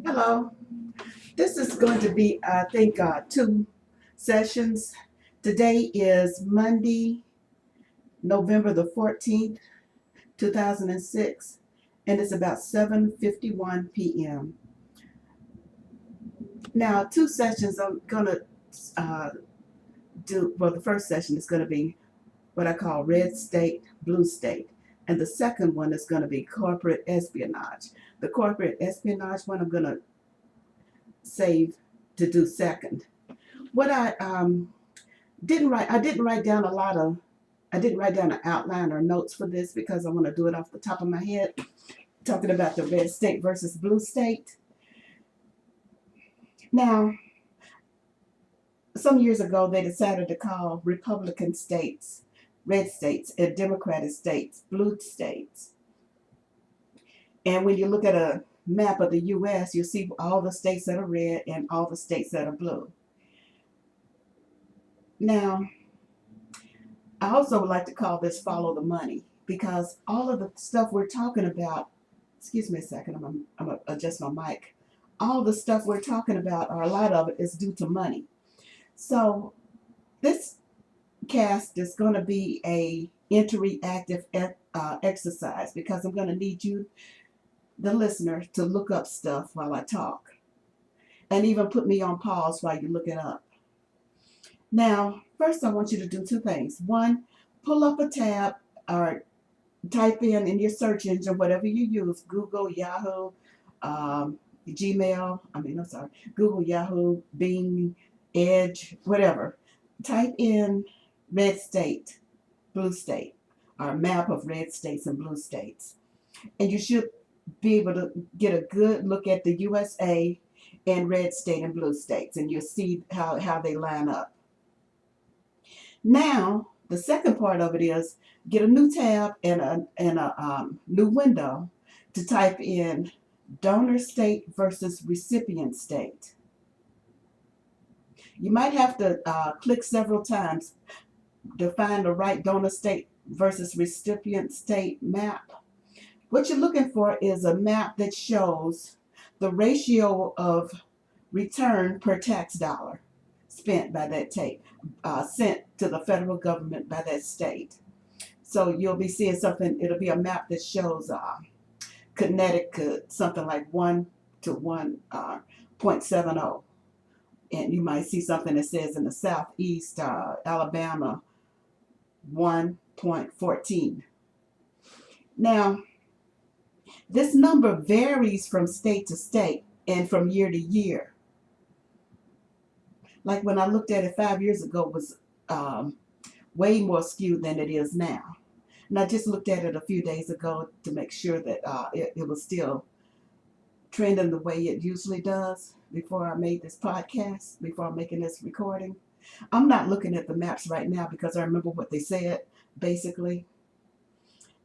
Hello. This is going to be, I think, two sessions. Today is Monday, November the 14th, 2006, and it's about 7:51 p.m. Now, two sessions I'm going to do. Well, the first session is going to be what I call red state, blue state. And the second one is going to be corporate espionage. The corporate espionage one I'm going to save to do second. What I didn't write down I didn't write down an outline or notes for this because I want to do it off the top of my head, talking about the red state versus blue state. Now, some years ago, they decided to call Republican states red states and Democratic states blue states. And when you look at a map of the U.S., you see all the states that are red and all the states that are blue. Now, I also would like to call this follow the money because all of the stuff we're talking about, excuse me a second, I'm going to adjust my mic. All the stuff we're talking about, or a lot of it, is due to money. So this cast is going to be a interactive exercise because I'm going to need you, the listener, to look up stuff while I talk and even put me on pause while you look it up. Now, first I want you to do two things. One, pull up a tab or type in your search engine, whatever you use, Google, Yahoo, Google, Yahoo, Bing, Edge, whatever. Type in red state, blue state, or a map of red states and blue states. And you should be able to get a good look at the USA and red state and blue states, and you'll see how they line up. Now, the second part of it is get a new tab and a new window to type in donor state versus recipient state. You might have to click several times to find the right donor state versus recipient state map. What you're looking for is a map that shows the ratio of return per tax dollar spent by that state, sent to the federal government by that state. So you'll be seeing something, it'll be a map that shows Connecticut, something like 1 to 1.70. And you might see something that says in the southeast, Alabama, 1.14. Now, this number varies from state to state and from year to year. Like when I looked at it 5 years ago, it was way more skewed than it is now. And I just looked at it a few days ago to make sure that it was still trending the way it usually does before I made this podcast, before I'm making this recording. I'm not looking at the maps right now because I remember what they said, basically.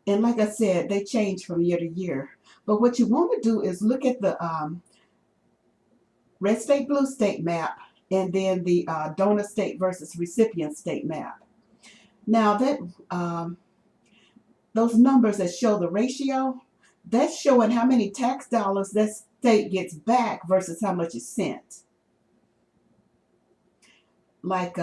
And like I said, they change from year to year. But what you want to do is look at the red state, blue state map, and then the donor state versus recipient state map. Now that those numbers that show the ratio, that's showing how many tax dollars that state gets back versus how much is sent. Like,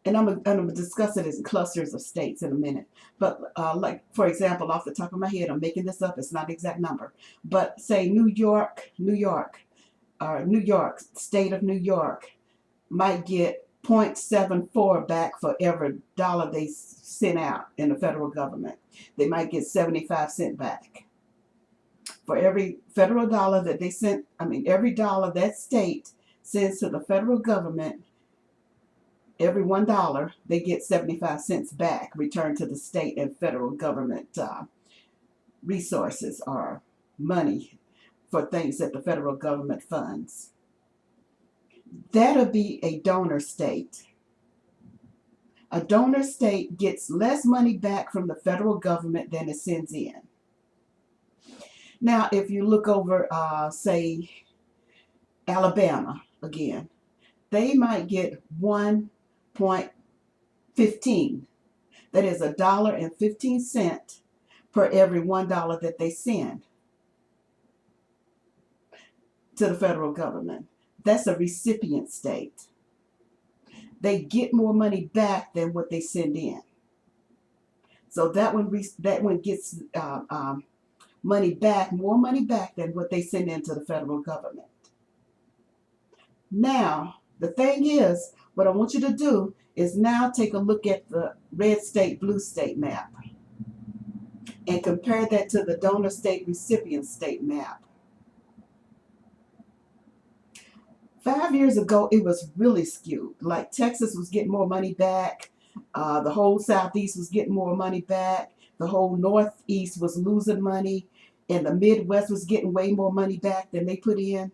and I'm going to discuss it as clusters of states in a minute. But like, for example, off the top of my head, I'm making this up. It's not the exact number. But say New York, state of New York might get 0.74 back for every dollar they sent out in the federal government. They might get 75 cents back. For every federal dollar that they sent, every dollar that state sends to the federal government, every $1, they get 75 cents back returned to the state and federal government resources or money for things that the federal government funds. That'll be a donor state. A donor state gets less money back from the federal government than it sends in. Now, if you look over, say, Alabama again, they might get 1.15. That is $1.15 per every $1 that they send. to the federal government. That's a recipient state. They get more money back than what they send in. So that one gets money back, more money back than what they send into the federal government. Now, the thing is, what I want you to do is now take a look at the red state, blue state map and compare that to the donor state, recipient state map. 5 years ago, it was really skewed. Like Texas was getting more money back. The whole Southeast was getting more money back. The whole Northeast was losing money. And the Midwest was getting way more money back than they put in.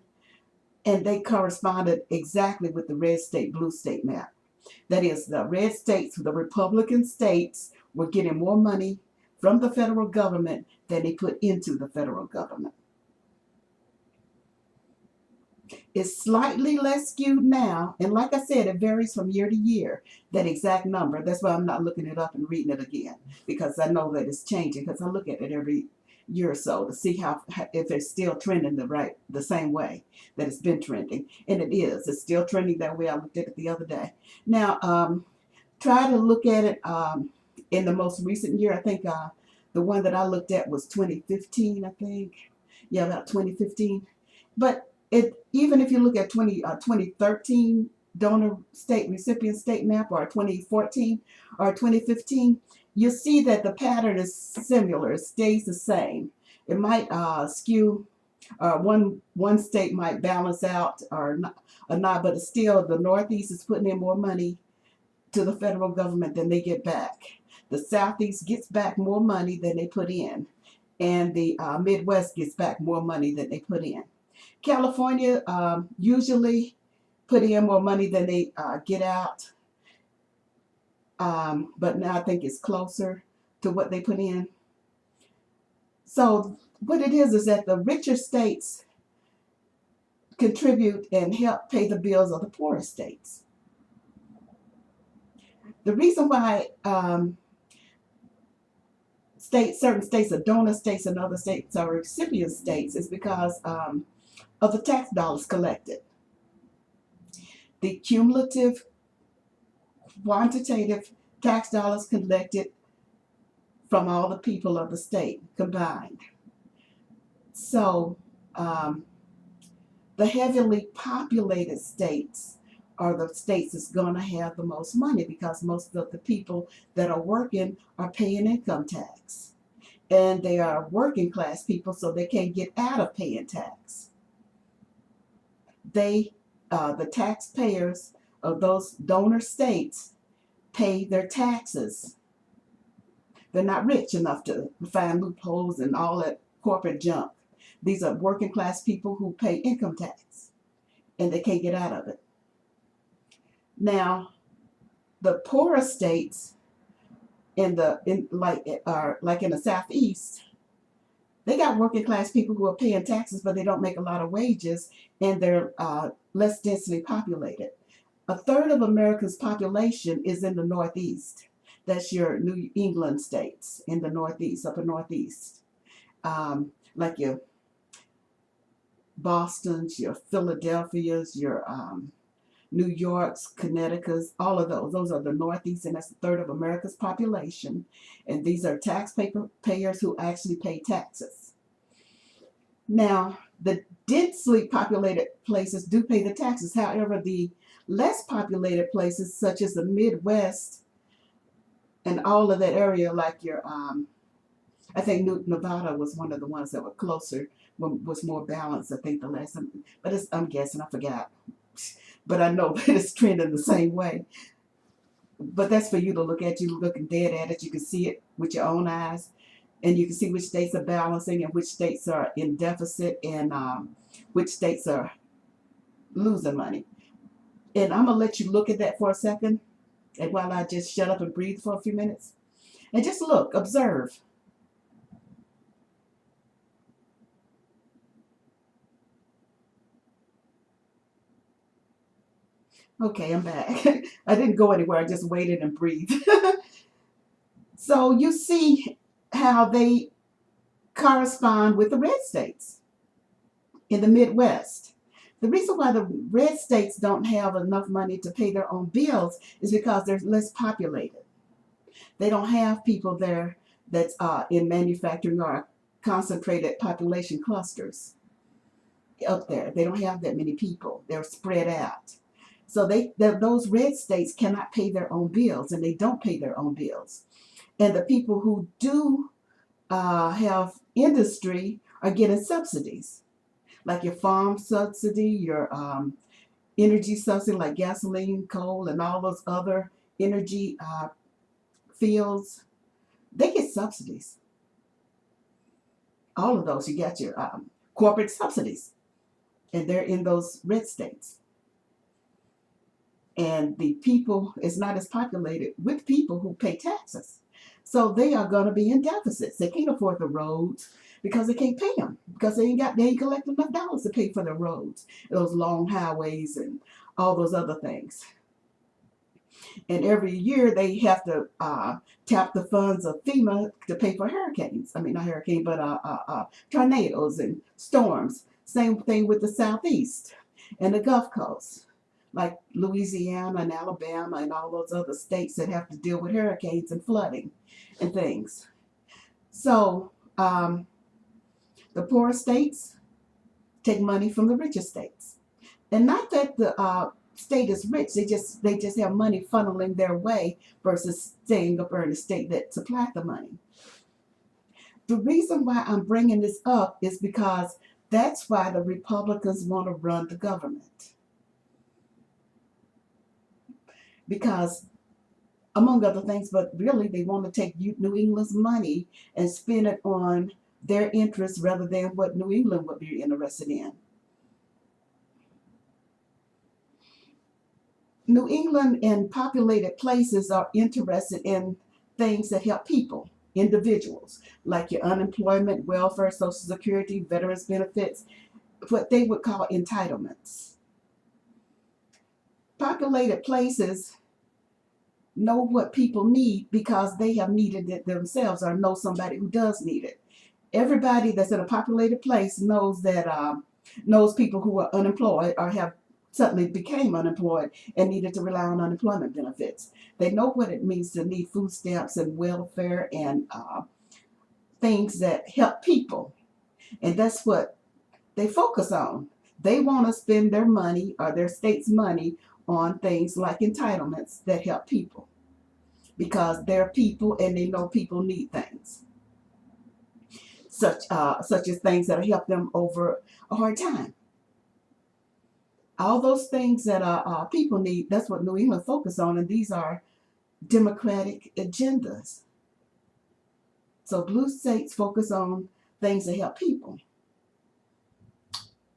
And they corresponded exactly with the red state, blue state map. That is, the red states, the Republican states, were getting more money from the federal government than they put into the federal government. It's slightly less skewed now, and like I said, it varies from year to year, that exact number. That's why I'm not looking it up and reading it again, because I know that it's changing, because I look at it every year or so to see if it's still trending the same way that it's been trending. And it is. It's still trending that way. I looked at it the other day. Now, try to look at it in the most recent year. I think the one that I looked at was 2015, I think. Yeah, about 2015. But even if you look at 2013 donor state recipient state map, or 2014 or 2015, you'll see that the pattern is similar. It stays the same. It might skew, one state might balance out or not, but it's still the Northeast is putting in more money to the federal government than they get back. The Southeast gets back more money than they put in, and the Midwest gets back more money than they put in. California usually put in more money than they get out, but now I think it's closer to what they put in. So what it is that the richer states contribute and help pay the bills of the poorer states. The reason why certain states are donor states and other states are recipient states is because of the tax dollars collected. The cumulative quantitative tax dollars collected from all the people of the state combined. So the heavily populated states are the states that's going to have the most money, because most of the people that are working are paying income tax. And they are working class people, so they can't get out of paying tax. The taxpayers of those donor states pay their taxes. They're not rich enough to find loopholes and all that corporate junk. These are working class people who pay income tax, and they can't get out of it. Now, the poorer states like in the Southeast, they got working class people who are paying taxes, but they don't make a lot of wages, and they're less densely populated. A third of America's population is in the Northeast. That's your New England states in the Northeast, upper Northeast. Like your Bostons, your Philadelphias, your New Yorks, Connecticut's, all of those. Those are the Northeast, and that's a third of America's population. And these are taxpayers who actually pay taxes. Now, the densely populated places do pay the taxes. However, the less populated places, such as the Midwest and all of that area, like your, I think Nevada was one of the ones that were closer, was more balanced, I think, the last time. But I'm guessing, I forgot. But I know that it's trending the same way. But that's for you to look at. You're looking dead at it. You can see it with your own eyes. And you can see which states are balancing and which states are in deficit, and which states are losing money. And I'm going to let you look at that for a second, and while I just shut up and breathe for a few minutes. And just look, observe. Okay, I'm back. I didn't go anywhere. I just waited and breathed. So you see how they correspond with the red states in the Midwest. The reason why the red states don't have enough money to pay their own bills is because they're less populated. They don't have people there that's in manufacturing or concentrated population clusters up there. They don't have that many people. They're spread out. So those red states cannot pay their own bills, and they don't pay their own bills. And the people who do have industry are getting subsidies, like your farm subsidy, your energy subsidy, like gasoline, coal, and all those other energy fields. They get subsidies. All of those. You got your corporate subsidies, and they're in those red states. And the people is not as populated with people who pay taxes. So they are going to be in deficits. They can't afford the roads because they can't pay them, because they ain't collecting enough dollars to pay for the roads, those long highways and all those other things. And every year they have to tap the funds of FEMA to pay for hurricanes. I mean, not hurricane, but tornadoes and storms. Same thing with the Southeast and the Gulf Coast, like Louisiana and Alabama and all those other states that have to deal with hurricanes and flooding and things. So the poorer states take money from the richer states. And not that the state is rich, they just have money funneling their way versus staying up in the state that supplied the money. The reason why I'm bringing this up is because that's why the Republicans want to run the government. Because, among other things, but really they want to take New England's money and spend it on their interests rather than what New England would be interested in. New England and populated places are interested in things that help people, individuals, like your unemployment, welfare, Social Security, veterans benefits, what they would call entitlements. Populated places know what people need because they have needed it themselves or know somebody who does need it. Everybody that's in a populated place knows that knows people who are unemployed or have suddenly became unemployed and needed to rely on unemployment benefits. They know what it means to need food stamps and welfare and things that help people. And that's what they focus on. They want to spend their money or their state's money on things like entitlements that help people, because they're people and they know people need things, such as things that help them over a hard time. All those things that people need, that's what New England focus on, and these are democratic agendas. So blue states focus on things that help people.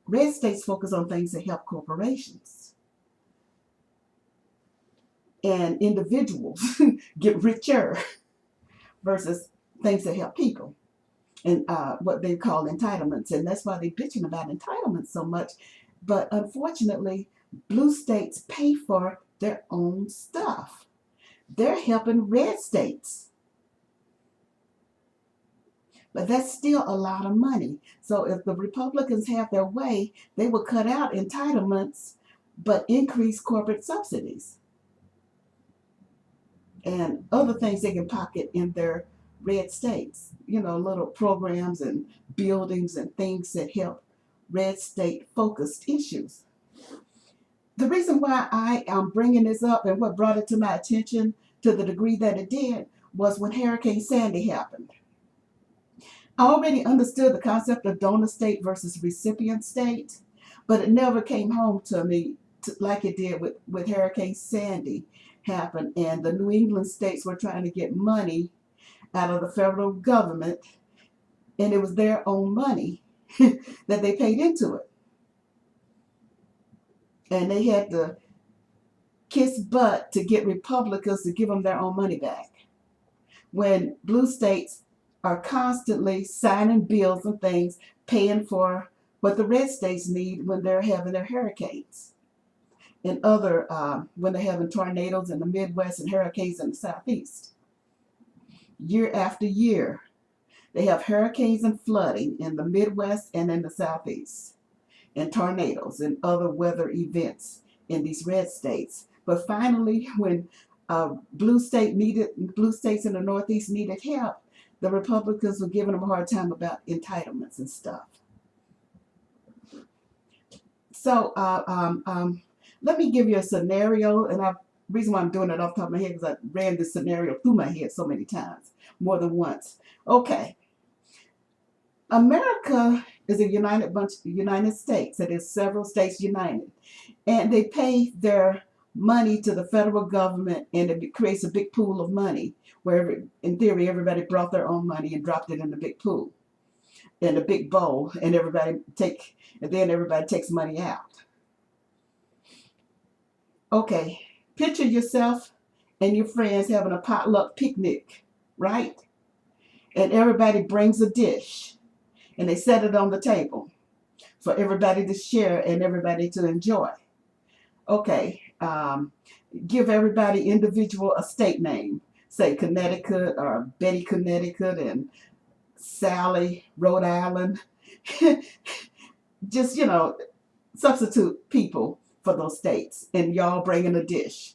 Red states focus on things that help corporations. And individuals get richer versus things that help people, and what they call entitlements. And that's why they're bitching about entitlements so much. But unfortunately, blue states pay for their own stuff. They're helping red states. But that's still a lot of money. So if the Republicans have their way, they will cut out entitlements but increase corporate subsidies and other things they can pocket in their red states. You know, little programs and buildings and things that help red state focused issues. The reason why I am bringing this up and what brought it to my attention to the degree that it did was when Hurricane Sandy happened. I already understood the concept of donor state versus recipient state, but it never came home to me like it did with Hurricane Sandy happened, and the New England states were trying to get money out of the federal government, and it was their own money that they paid into it. And they had to kiss butt to get Republicans to give them their own money back, when blue states are constantly signing bills and things, paying for what the red states need when they're having their hurricanes and other, when they're having tornadoes in the Midwest and hurricanes in the Southeast. Year after year, they have hurricanes and flooding in the Midwest and in the Southeast. and tornadoes and other weather events in these red states. But finally, when blue states in the Northeast needed help, the Republicans were giving them a hard time about entitlements and stuff. So let me give you a scenario, and the reason why I'm doing it off the top of my head is I ran this scenario through my head so many times, more than once. Okay, America is a United States. It is several states united, and they pay their money to the federal government, and it creates a big pool of money where, in theory, everybody brought their own money and dropped it in the big pool, in a big bowl, and then everybody takes money out. Okay, picture yourself and your friends having a potluck picnic, right? And everybody brings a dish, and they set it on the table for everybody to share and everybody to enjoy. Okay, give everybody individual a state name. Say Connecticut, or Betty, Connecticut, and Sally, Rhode Island. Just, substitute people for those states, and y'all bringing a dish.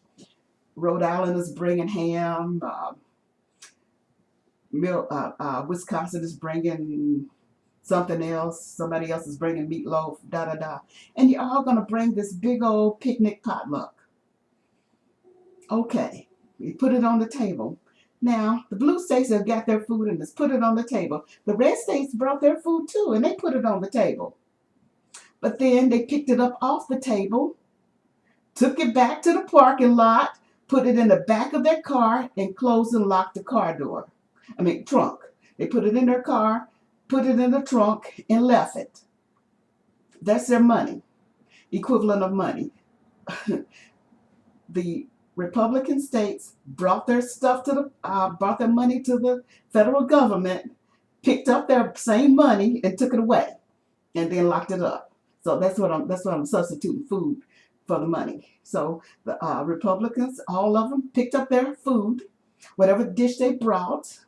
Rhode Island is bringing ham. Wisconsin is bringing something else. Somebody else is bringing meatloaf. Da da da. And you're all gonna bring this big old picnic potluck. Okay, you put it on the table. Now, the blue states have got their food and just put it on the table. The red states brought their food too, and they put it on the table. But then they picked it up off the table, took it back to the parking lot, put it in the back of their car, and closed and locked the trunk. They put it in their car, put it in the trunk, and left it. That's their money, equivalent of money. The Republican states brought their brought their money to the federal government, picked up their same money and took it away, and then locked it up. So that's what I'm substituting food for the money. So the Republicans, all of them, picked up their food, whatever dish they brought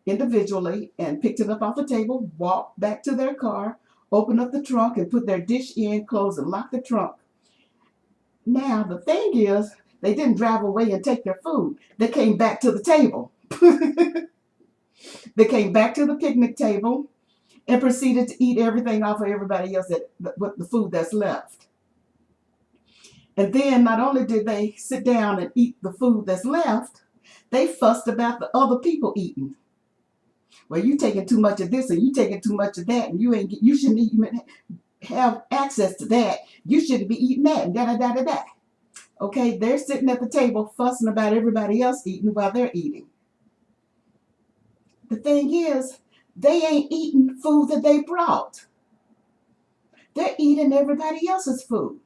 individually, and picked it up off the table, walked back to their car, opened up the trunk and put their dish in, closed and locked the trunk. Now the thing is, they didn't drive away and take their food. They came back to the table. They came back to the picnic table and proceeded to eat everything off of everybody else, the food that's left. And then not only did they sit down and eat the food that's left, they fussed about the other people eating. Well, you taking too much of this and you taking too much of that, and you shouldn't even have access to that. You shouldn't be eating that, and da da da da da. Okay, they're sitting at the table fussing about everybody else eating while they're eating. The thing is, they ain't eating food that they brought. They're eating everybody else's food.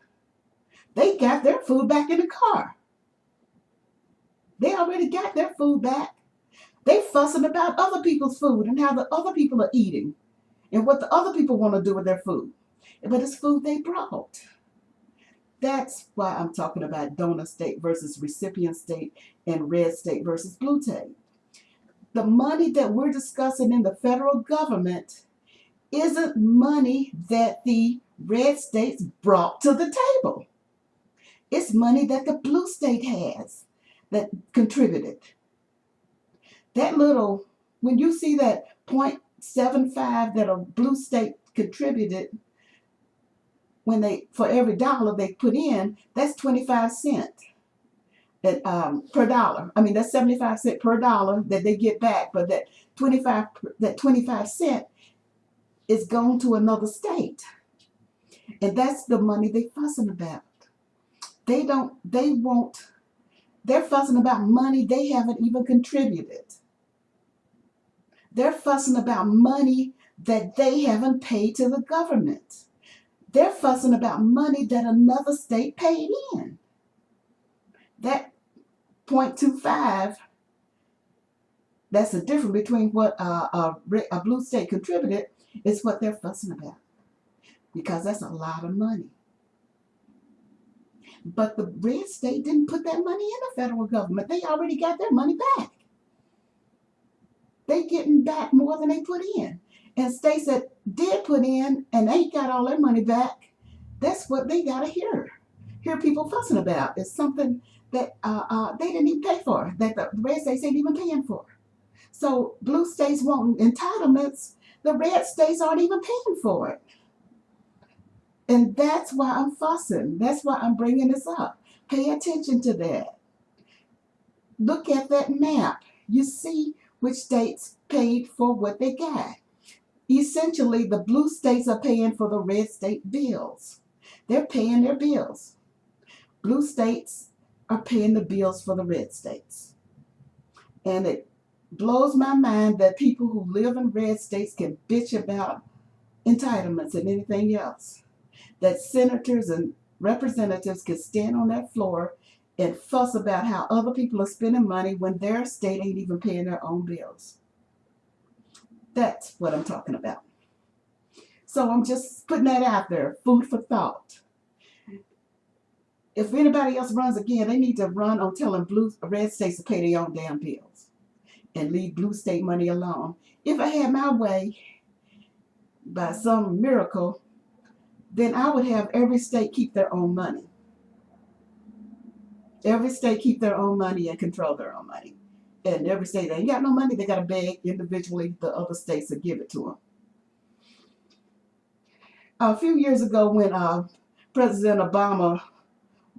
They got their food back in the car. They already got their food back. They fussing about other people's food and how the other people are eating and what the other people want to do with their food. But it's food they brought. That's why I'm talking about donor state versus recipient state and red state versus blue state. The money that we're discussing in the federal government isn't money that the red states brought to the table. It's money that the blue state has that contributed. When you see that 0.75 that a blue state contributed, for every dollar they put in, that's 25 cents per dollar. I mean, that's 75 cents per dollar that they get back, but that 25 cents is gone to another state. And that's the money they're fussing about. They're fussing about money they haven't even contributed. They're fussing about money that they haven't paid to the government. They're fussing about money that another state paid in. That 0.25, that's the difference between what a blue state contributed, is what they're fussing about. Because that's a lot of money. But the red state didn't put that money in the federal government. They already got their money back. They getting back more than they put in. And states that did put in and ain't got all their money back, That's what they gotta hear people fussing about. It's something that they didn't even pay for, that the red states ain't even paying for. So blue states want entitlements, the red states aren't even paying for it. And that's why I'm fussing. That's why I'm bringing this up. Pay attention to that. Look at that map. You see which states paid for what they got. Essentially, the blue states are paying for the red state bills. They're paying their bills. Blue states are paying the bills for the red states. And it blows my mind that people who live in red states can bitch about entitlements and anything else. That senators and representatives can stand on that floor and fuss about how other people are spending money when their state ain't even paying their own bills. That's what I'm talking about. So I'm just putting that out there, food for thought. If anybody else runs again, they need to run on telling red states to pay their own damn bills and leave blue state money alone. If I had my way, by some miracle, then I would have every state keep their own money. Every state keep their own money and control their own money. And every state that ain't got no money, they got to beg individually the other states to give it to them. A few years ago when President Obama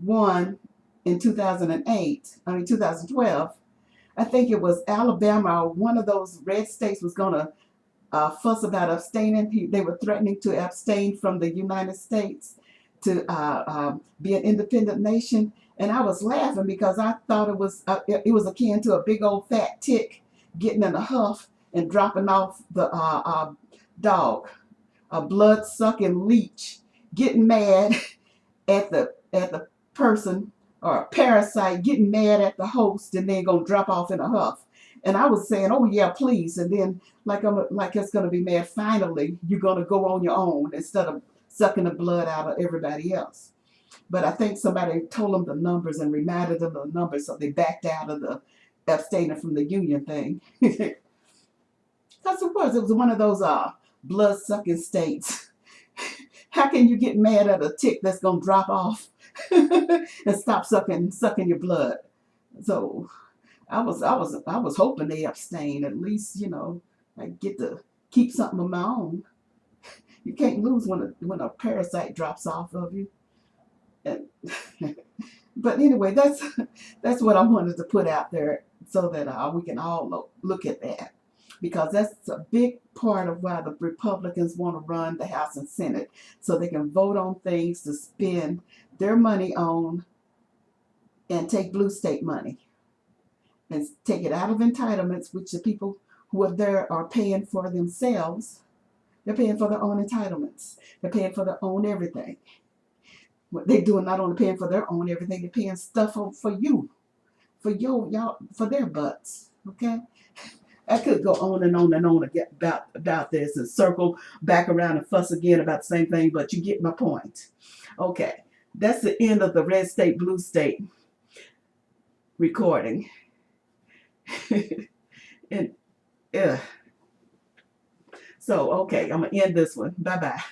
won in 2012, I think it was Alabama or one of those red states was going to fuss about abstaining. They were threatening to abstain from the United States to be an independent nation. And I was laughing because I thought it was akin to a big old fat tick getting in a huff and dropping off the dog, a blood-sucking leech, getting mad at the person, or a parasite getting mad at the host and then gonna drop off in a huff. And I was saying, oh yeah, please. And then like it's gonna be mad. Finally, you're gonna go on your own instead of sucking the blood out of everybody else. But I think somebody told them the numbers and reminded them of the numbers, so they backed out of the abstaining from the union thing. Because it was one of those blood-sucking states. How can you get mad at a tick that's gonna drop off and stop sucking your blood? So I was hoping they abstain. At least, I get to keep something of my own. You can't lose when a parasite drops off of you. And but anyway, that's what I wanted to put out there so that we can all look at that, because that's a big part of why the Republicans want to run the House and Senate, so they can vote on things to spend their money on and take blue state money and take it out of entitlements, which the people who are there are paying for themselves. They're paying for their own entitlements. They're paying for their own everything. What they're doing, not only paying for their own everything, they're paying stuff for you, for their butts. Okay, I could go on and on and on about this and circle back around and fuss again about the same thing, but you get my point. Okay, that's the end of the red state, blue state recording. And so okay, I'm gonna end this one. Bye bye.